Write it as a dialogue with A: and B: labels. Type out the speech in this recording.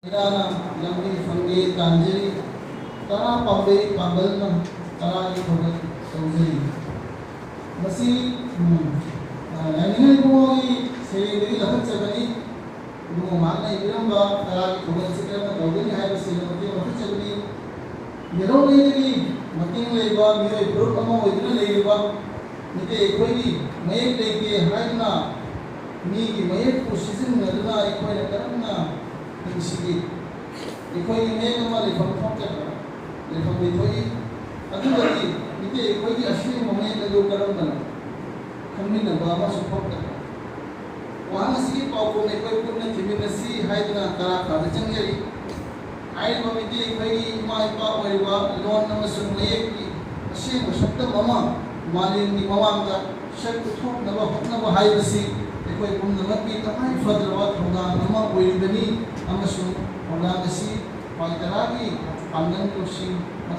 A: Irana lambi fange tanjiri tara pambe pambal na tara ikhobal sauziri masi yani ko i seri lahat chagani do magna iramba tara ikhobal sikra dogani hai basi lambi lahat chagani yero leiri mating leiba mire group amo idna leiba mite koi mayek leike haina mi ki mayek ko season nadna ikoi na karamna sigi ikoi ne ma le pham pham ta le pham le thoi adugati ite ikoi ki ashwi moment la do karam bana khamni na ba ma su pham ta wa sigi pau ko ne koi pun na thimi na si haidna tara ka chang yari ai ba mi te ikoi ma ipa oi wa lon na su me ki ashi ma shabda mama malin ni mama ka shak thok na ba hok na ba hai basi ikoi pun na pi ta mai fadra thoda nama oi bani amasung orang asi, kalau terlagi pandan kursi